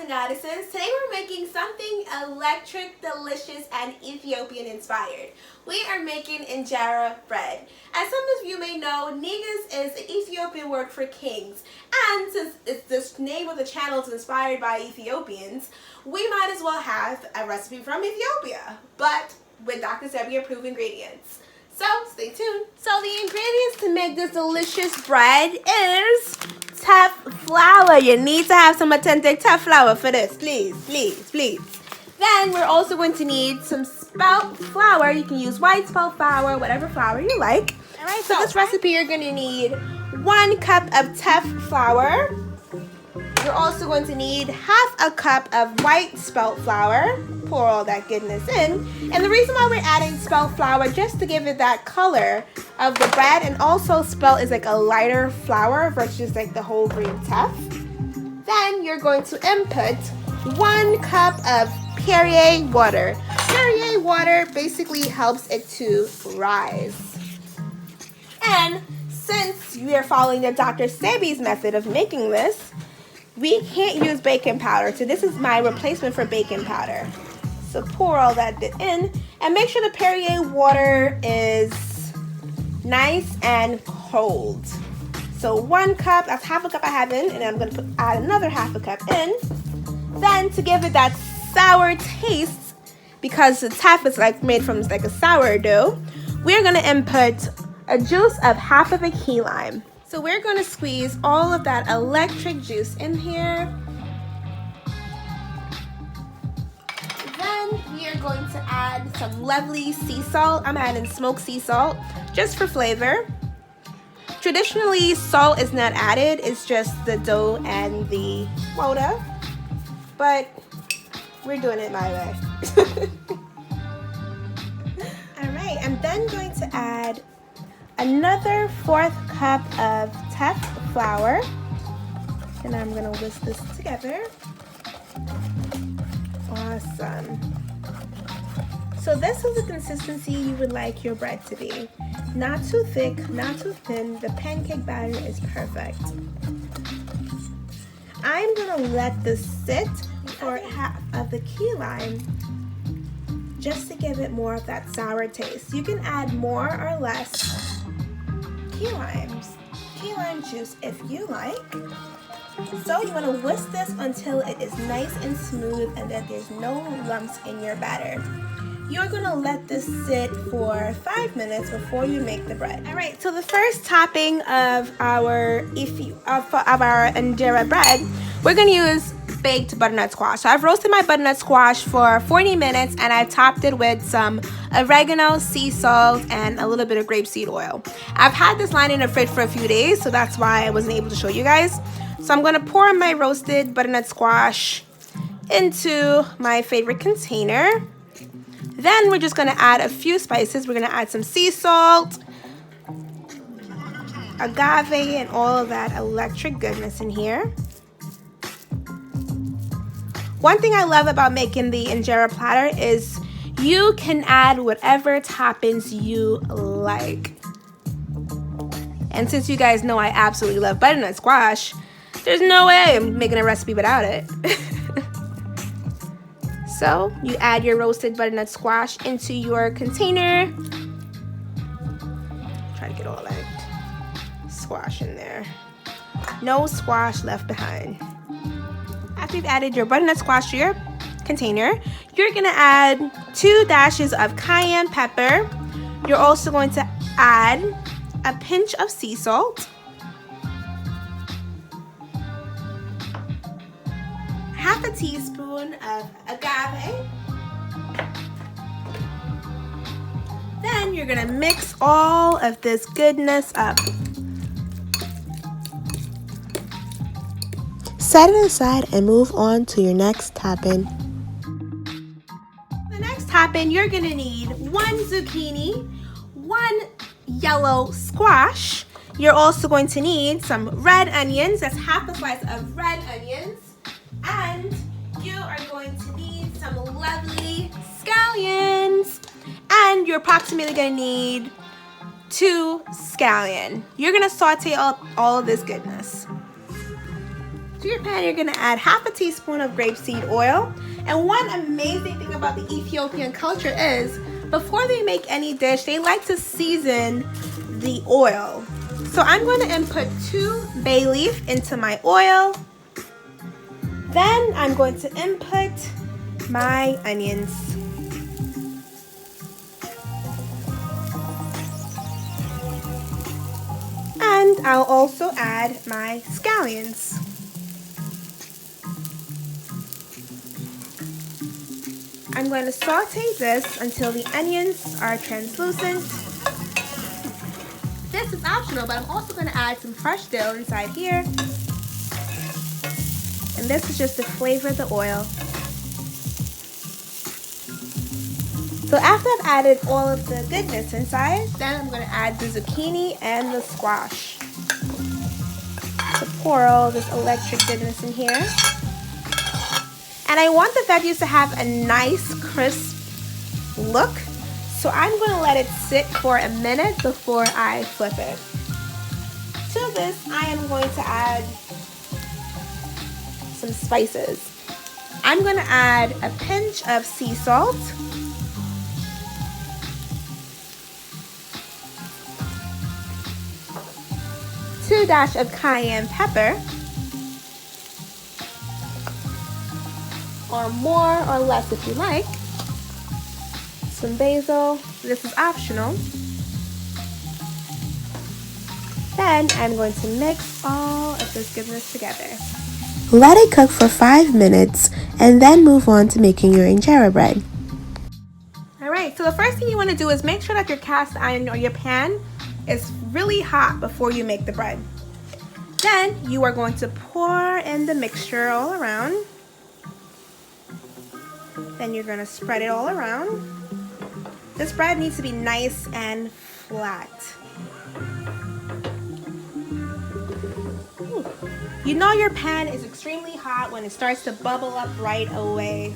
and goddesses. Today we're making something electric, delicious, and Ethiopian inspired. We are making injera bread. As some of you may know, Negus is the Ethiopian word for kings. And since the name of the channel is inspired by Ethiopians, we might as well have a recipe from Ethiopia, but with Dr. Sebi approved ingredients. So stay tuned. So the ingredients to make this delicious bread is tough flour. You need to have some authentic tough flour for this. Please, please, please. Then we're also going to need some spelt flour. You can use white spelt flour, whatever flour you like. Alright, so this recipe you're going to need 1 cup of tough flour. You're also going to need half a cup of white spelt flour. Pour all that goodness in. And the reason why we're adding spelt flour, just to give it that color of the bread, and also spelt is like a lighter flour versus like the whole grain tough. Then you're going to input 1 cup of Perrier water. Perrier water basically helps it to rise. And since we are following the Dr. Sebi's method of making this, we can't use baking powder, so this is my replacement for baking powder. So pour all that in, and make sure the Perrier water is nice and cold. So 1 cup, that's half a cup I have in, and I'm going to add another half a cup in. Then to give it that sour taste, because the tough is like made from like a sourdough, we're going to input a juice of half of a key lime. So we're going to squeeze all of that electric juice in here. Then we are going to add some lovely sea salt. I'm adding smoked sea salt just for flavor. Traditionally, salt is not added. It's just the dough and the water. But we're doing it my way. All right, I'm then going to add another 4th cup of tough flour, and I'm gonna whisk this together. Awesome. So this is the consistency you would like your bread to be. Not too thick, not too thin. The pancake batter is perfect. I'm gonna let this sit for half of the key lime just to give it more of that sour taste. You can add more or less key lime juice if you like. So you want to whisk this until it is nice and smooth and that there's no lumps in your batter. You're going to let this sit for 5 minutes before you make the bread. All right, so the first topping of our injera bread, we're going to use baked butternut squash. So I've roasted my butternut squash for 40 minutes and I topped it with some oregano, sea salt, and a little bit of grapeseed oil. I've had this lying in the fridge for a few days, so that's why I wasn't able to show you guys. So I'm going to pour my roasted butternut squash into my favorite container. Then we're just going to add a few spices. We're going to add some sea salt, agave, and all of that electric goodness in here. One thing I love about making the injera platter is you can add whatever toppings you like. And since you guys know I absolutely love butternut squash, there's no way I'm making a recipe without it. So you add your roasted butternut squash into your container. Try to get all that squash in there. No squash left behind. After you've added your butternut squash to your container, you're going to add 2 dashes of cayenne pepper. You're also going to add a pinch of sea salt, half a teaspoon of agave. Then you're going to mix all of this goodness up. Set it aside and move on to your next topping. The next topping, you're going to need 1 zucchini, 1 yellow squash. You're also going to need some red onions. That's half a slice of red onions. And you are going to need some lovely scallions. And you're approximately going to need 2 scallions. You're going to saute all of this goodness. To your pan, you're gonna add half a teaspoon of grapeseed oil. And one amazing thing about the Ethiopian culture is, before they make any dish, they like to season the oil. So I'm going to input 2 bay leaf into my oil. Then I'm going to input my onions. And I'll also add my scallions. I'm going to saute this until the onions are translucent. This is optional, but I'm also going to add some fresh dill inside here. And this is just to flavor the oil. So after I've added all of the goodness inside, then I'm going to add the zucchini and the squash. So pour all this electric goodness in here. And I want the veggies to have a nice crisp look. So I'm going to let it sit for a minute before I flip it. To this, I am going to add some spices. I'm going to add a pinch of sea salt. Two dash of cayenne pepper. Or more or less if you like. Some basil. This is optional. Then I'm going to mix all of this goodness together. Let it cook for 5 minutes and then move on to making your injera bread. Alright, so the first thing you want to do is make sure that your cast iron or your pan is really hot before you make the bread. Then you are going to pour in the mixture all around. Then you're going to spread it all around. This bread needs to be nice and flat. Ooh. You know your pan is extremely hot when it starts to bubble up right away.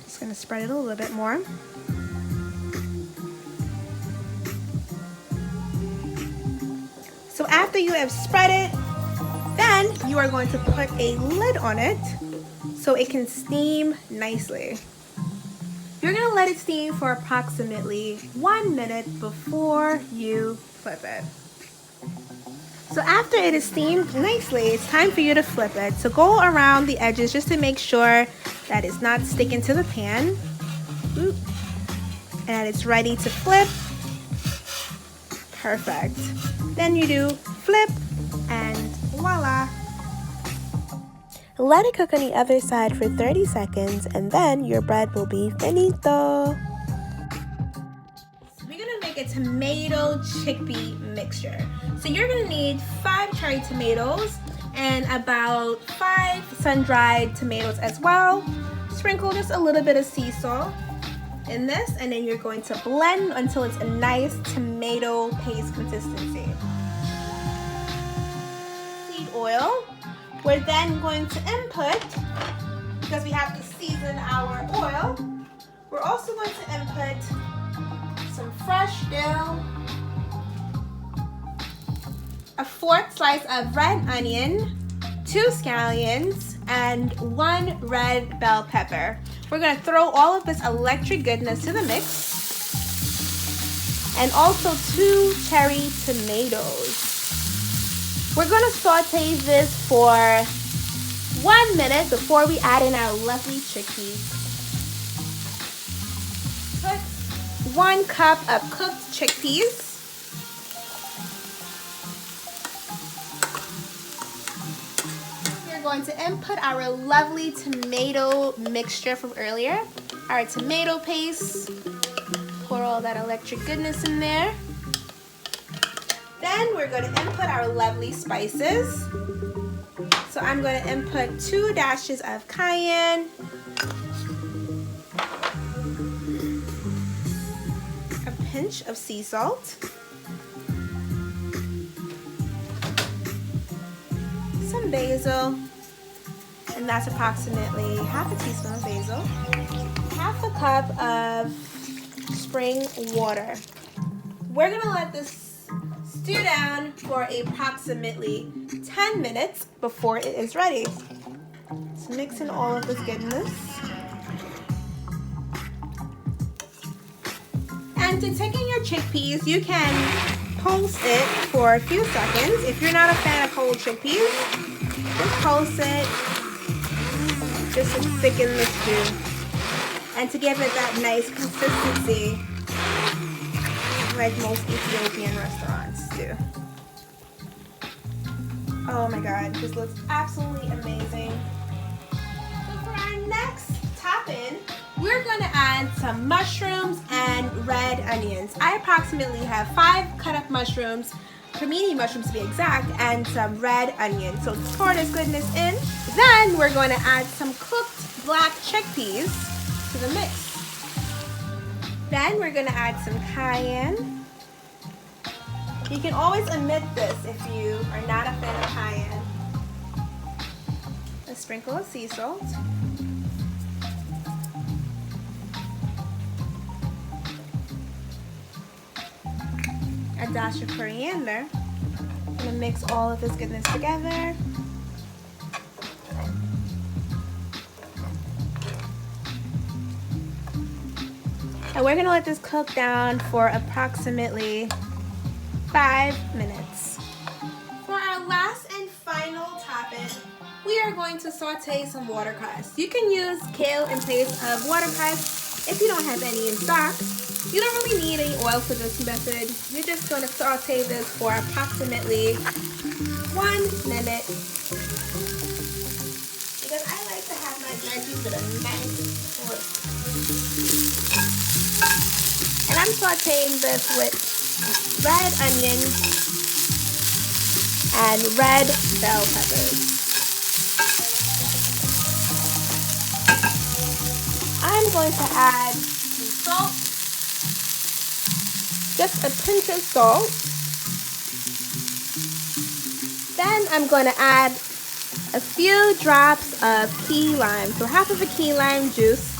Just going to spread it a little bit more. So after you have spread it, then you are going to put a lid on it so it can steam nicely. You're going to let it steam for approximately 1 minute before you flip it. So after it is steamed nicely, it's time for you to flip it. So go around the edges just to make sure that it's not sticking to the pan. Oop. And it's ready to flip. Perfect. Then you do flip and voila. Let it cook on the other side for 30 seconds and then your bread will be finito. We're gonna make a tomato chickpea mixture. So you're gonna need 5 cherry tomatoes and about 5 sun-dried tomatoes as well. Sprinkle just a little bit of sea salt in this, and then you're going to blend until it's a nice tomato paste consistency. Seed oil. We're then going to input, because we have to season our oil, we're also going to input some fresh dill, a 4th slice of red onion, 2 scallions, and 1 red bell pepper. We're going to throw all of this electric goodness to the mix, and also 2 cherry tomatoes. We're going to saute this for 1 minute before we add in our lovely chickpeas. Put 1 cup of cooked chickpeas. We're going to input our lovely tomato mixture from earlier. Our tomato paste. Pour all that electric goodness in there. Then we're going to input our lovely spices. So I'm going to input 2 dashes of cayenne, a pinch of sea salt, some basil, and that's approximately half a teaspoon of basil, half a cup of spring water. We're going to let this stew down for approximately 10 minutes before it is ready. So mix in all of this goodness. And to take in your chickpeas, you can pulse it for a few seconds. If you're not a fan of whole chickpeas, just pulse it just to thicken the stew and to give it that nice consistency like most Ethiopian restaurants do. Oh my god, this looks absolutely amazing. So for our next topping, we're going to add some mushrooms and red onions. I approximately have 5 cut up mushrooms, cremini mushrooms to be exact, and some red onions. So pour this goodness in. Then we're going to add some cooked black chickpeas to the mix. Then we're going to add some cayenne. You can always omit this if you are not a fan of cayenne. A sprinkle of sea salt. A dash of coriander. I'm going to mix all of this goodness together. And we're going to let this cook down for approximately 5 minutes. For our last and final topping, we are going to saute some watercress. You can use kale in place of watercress if you don't have any in stock. You don't really need any oil for this method. You're just going to saute this for approximately 1 minute. Because I like to have my veggies with a nice look. And I'm sauteing this with red onions and red bell peppers. I'm going to add some salt, just a pinch of salt. Then I'm going to add a few drops of key lime, so half of a key lime juice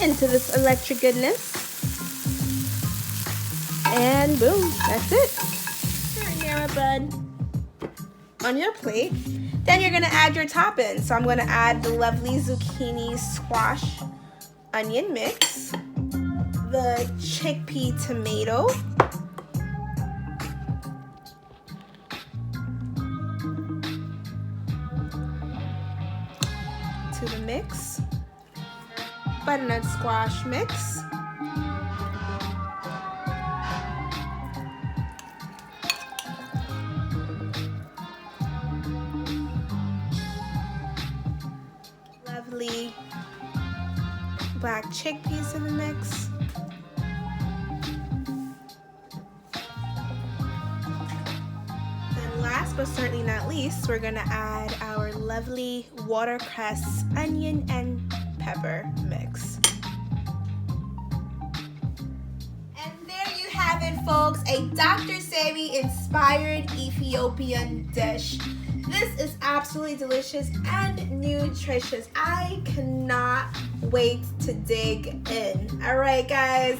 into this electric goodness. And boom, that's it. Your Injera bread on your plate. Then you're going to add your toppings. So I'm going to add the lovely zucchini squash onion mix, the chickpea tomato, to the mix, butternut squash mix, lovely black chickpeas in the mix, then last but certainly not least, we're going to add our lovely watercress onion and pepper mix. And there you have it, folks, a Dr. Sebi inspired Ethiopian dish. This is absolutely delicious and nutritious. I cannot wait to dig in. All right, guys.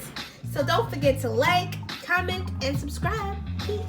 So don't forget to like, comment, and subscribe. Peace.